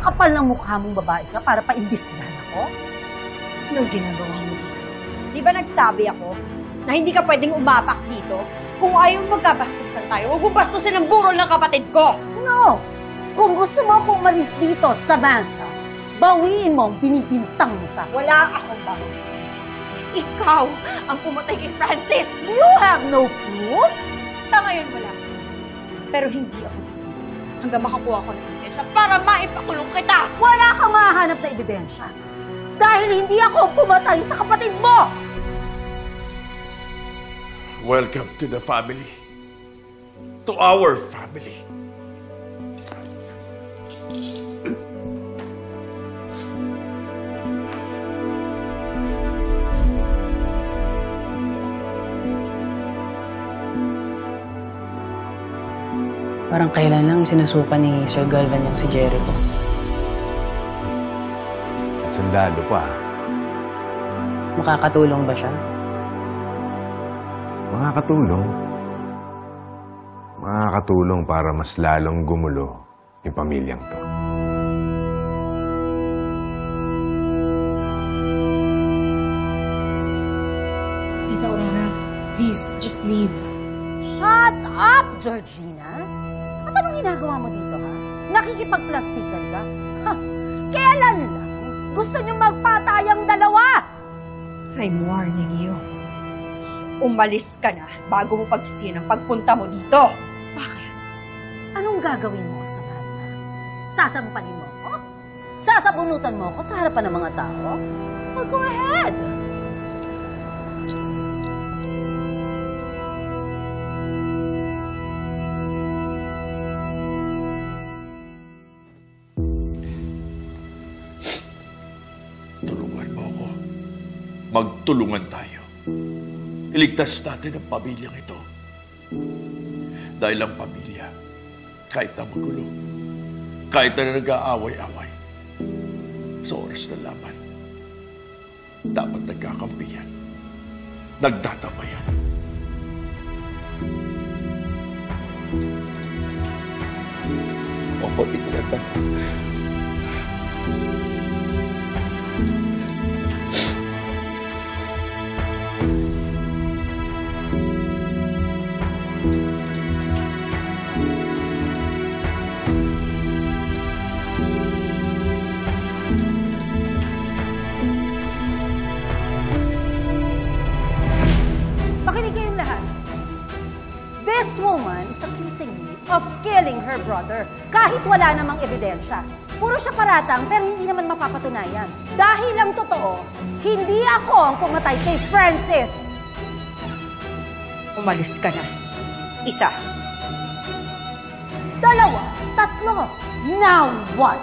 Kapal ng mukha mong babae ka para paimbestigahan ako? Anong ginagawa mo dito? Di ba nagsabi ako na hindi ka pwedeng umapak dito? Kung ayaw magkabastusan tayo, huwag mong bastusin ang burol ng kapatid ko! No! Kung gusto mo akong umalis dito, Samantha, bawiin mo ang binibintang mo sa akin. Wala akong bago. Ikaw ang pumatay kay Francis! You have no proof? Sa ngayon wala. Pero hindi ako dito hanggang makakuha ko ng ebidensya para maipakulong kita! Wala kang mahahanap na ebidensya. Dahil hindi ako pumatay sa kapatid mo! Welcome to the family. To our family. Parang kailan lang sinusuka ni Sir Galvan yung si Jericho. Sundalo pa. Makakatulong ba siya? Makakatulong. Makakatulong para mas lalong gumulo yung pamilyang to. Tita Aurora, please, just leave. Shut up, Georgina! At anong ginagawa mo dito, ha? Nakikipagplastikan ka? Ha? Kailan lang gusto niyo magpatayang dalawa? I'm warning you. Umalis ka na bago mo pagsisiyan ang pagpunta mo dito. Bakit? Anong gagawin mo, Samantha? Sasampanin mo ako? Sasabunutan mo ako sa harapan ng mga tao? Well, go ahead! Tulungan mo ako. Magtulungan tayo. Iligtas natin ang pamilyang ito. Dahil ang pamilya, kahit na magulo, kahit na nag-aaway-away, sa oras ng laban, dapat nagkakampihan, nagtatabayan. Opo, ito na ba? Makinig kayong lahat. This woman is accusing me of killing her brother kahit wala namang ebidensya. Puro siya paratang pero hindi naman mapapatunayan. Dahil ang totoo, hindi ako ang pumatay kay Francis. Umalis ka na. Isa. Dalawa, tatlo. Now what?